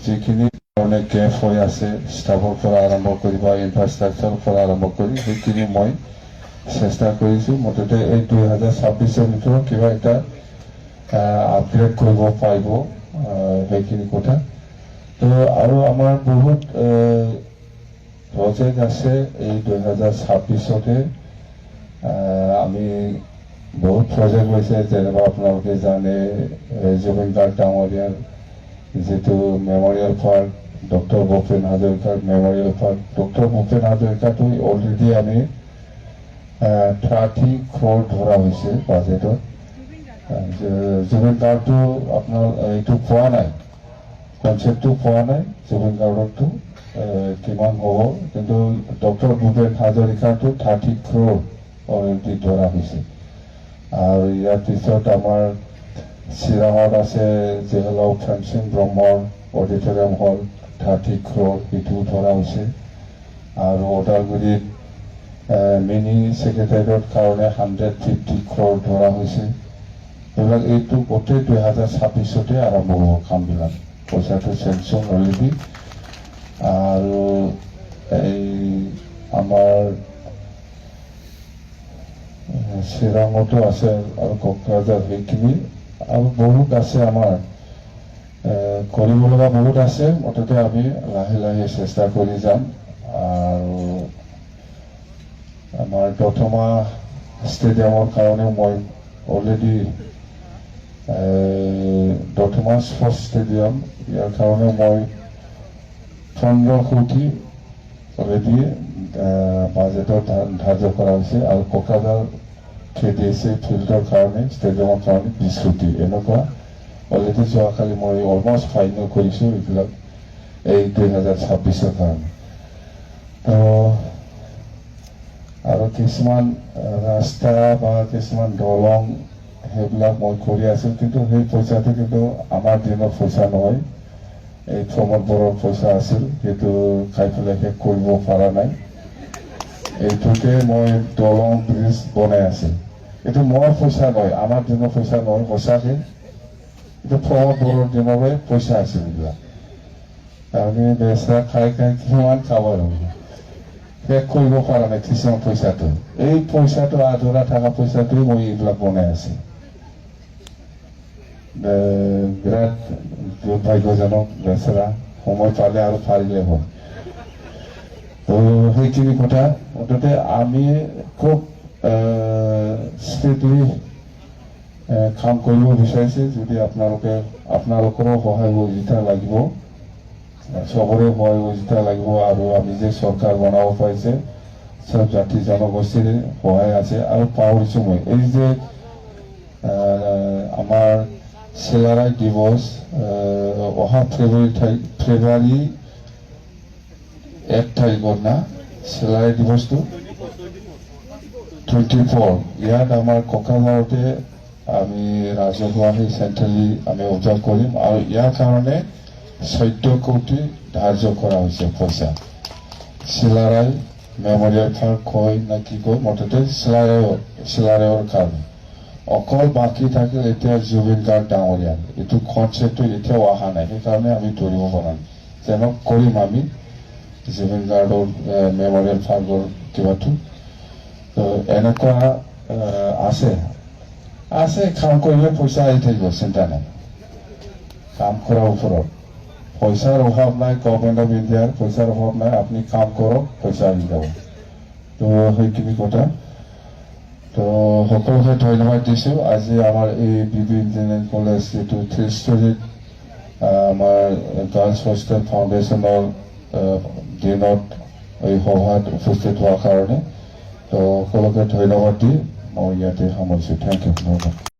যিখিনি ধৰণে গেপ হৈ আছে ষ্টাফৰ পৰা আৰম্ভ কৰি বা ইনফ্ৰাষ্ট্ৰাকচাৰৰ পৰা আৰম্ভ কৰি সেইখিনি মই চেষ্টা কৰিছোঁ। মুঠতে এই 2026-ৰ ভিতৰত কিবা এটা আপগ্ৰেড কৰিব পাৰিব সেইখিনি কথা। তো আৰু আমাৰ বহুত প্ৰজেক্ট আছে এই 2026-তে। আমি বহুত প্ৰজেক্ট হৈছে, যেনেবা আপোনালোকে জানে জুবিন গাৰ্গ ডাঙৰীয়াৰ যিটো মেমৰিয়েল পাৰ্ক, ডক্টৰ ভূপেন হাজৰিকাৰ মেমৰিয়েল পাৰ্ক। ডক্টৰ ভূপেন হাজৰিকাটো অলৰেডি আমি 30 crore ধৰা হৈছে বাজেটত। জুবিন গাৰ্গটো আপোনাৰ এইটো পোৱা নাই, কনচেপ্টটো পোৱা নাই জুবিন গাৰ্গৰটো কিমান হ'ব, কিন্তু ডক্টৰ ভূপেন হাজৰিকাটো 30 crore অলৰেডি ধৰা হৈছে। আৰু ইয়াৰ পিছত আমাৰ চিৰাঙত আছে জেহলাও ফেঞ্চিং ব্ৰহ্মৰ অডিটৰিয়াম হল, 30 crore এইটোও ধৰা হৈছে। আৰু ওদালগুৰিত মিনি ছেক্ৰেটাৰিয়েটৰ কাৰণে 150 crore ধৰা হৈছে। এইবিলাক এইটো গোটেই 2026-তে আৰম্ভ হ'ব কামবিলাক, পইচাটো চেংচন অলৰেডি। আৰু এই আমাৰ চিৰাঙতো আছে আৰু কোকৰাঝাৰ, সেইখিনি আৰু বহুত আছে আমাৰ কৰিব লগা বহুত আছে। মুঠতে আমি লাহে লাহে চেষ্টা কৰি যাম। আৰু আমাৰ দতমা ষ্টেডিয়ামৰ কাৰণেও মই অলৰেডি দতমা স্পৰ্টছ ষ্টেডিয়াম, ইয়াৰ কাৰণে মই 15 কোটি অলৰেডি বাজেটত ধাৰ্য কৰা হৈছে। আৰু কোকৰাঝাৰ KDSA ফিল্ডৰ কাৰণে, ষ্টেডিয়ামৰ কাৰণে 20 কোটি, এনেকুৱা অলৰেডি যোৱাকালি মই অলমষ্ট ফাইনেল কৰিছোঁ এইবিলাক এই 2026-ৰ কাৰণে। তো আৰু কিছুমান ৰাস্তা বা কিছুমান দলং সেইবিলাক মই কৰি আছোঁ, কিন্তু সেই পইচাটো কিন্তু আমাৰ দিনৰ পইচা নহয়। এই প্ৰমোদ বড়োৰ পইচা আছিল, কিন্তু খাই পেলাই শেষ কৰিব পৰা নাই। এইটোতে মই দলং ব্ৰিজ বনাই আছোঁ। এইটো মোৰ পইচা নহয়, আমাৰ দিনৰ পইচা নহয়, সঁচাকে এইটো প্ৰমোদ বড়োৰ দিনৰে পইচা আছিল। এইবিলাক আমি বেচা খাই কিমান খাব লাগিব, শেষ কৰিব পৰা নাই কিছুমান পইচাটো। এই পইচাটো আধৰুৱা থকা পইচাটোৱে মই এইবিলাক বনাই আছোঁ। বিৰাট দুৰ্ভাগ্যজনক, বেচেৰা সময় পালে আৰু পাৰিলে হয়। তো সেইখিনি কথা। মুঠতে আমি খুব স্পিডলি কাম কৰিব বিচাৰিছে। যদি আপোনালোকৰো সহায় সহযোগিতা লাগিব, চবৰে সহায় সহযোগিতা লাগিব। আৰু আমি যে চৰকাৰ বনাব পাৰিছে, চব জাতি জনগোষ্ঠীৰ সহায় আছে। আৰু পাহৰিছোঁ মই, এই যে আমাৰ চেলাৰাই দিৱস অহা ফেব্ৰুৱাৰী 1 তাৰিখত না, চেলাৰাই দিৱসটো 24, ইয়াত আমাৰ কোকৰাঝাৰতে আমি ৰাজহুৱা চেণ্ট্ৰেলি আমি অবজাৰ্ভ কৰিম। আৰু ইয়াৰ কাৰণে 14 কোটি ধাৰ্য কৰা হৈছে পইচা। চিলাৰাই মেমৰিয়েল পাৰ্ক কয় না কি কয়, মুঠতে চিলাৰায়ৰ কাৰণে। অকল বাকী থাকিল এতিয়া জুবিন গাৰ্গ ডাঙৰীয়া, এইটো কনচেপ্টটো এতিয়াও অহা নাই। সেইকাৰণে আমি ধৰিব পৰা নাই, যেন কৰিম আমি জুবিন গাৰ্গৰ মেমৰিয়েল পাৰ্কৰ কিবাটো। তো এনেকুৱা আছে কাম কৰিলে পইচা আহি থাকিব, চিন্তা নাই। কাম কৰাৰ ওপৰত পইচাৰ অভাৱ নাই, গভৰ্ণমেণ্ট অফ ইণ্ডিয়াৰ পইচাৰ অভাৱ নাই। আপুনি কাম কৰক, পইচা আহি যাব। তো সেইখিনি কথা। তো সকলোকে ধন্যবাদ দিছোঁ। আজি আমাৰ এই BB ইঞ্জিনিয়াৰিং কলেজ যিটো 3 ষ্টৰীত আমাৰ গাৰ্লছ হোষ্টেল ফাউণ্ডেশ্যনৰ দিনত এই সভাত উপস্থিত হোৱাৰ কাৰণে। তো সকলোকে ধন্যবাদ দি মই ইয়াতে সামৰিছোঁ। Thank U.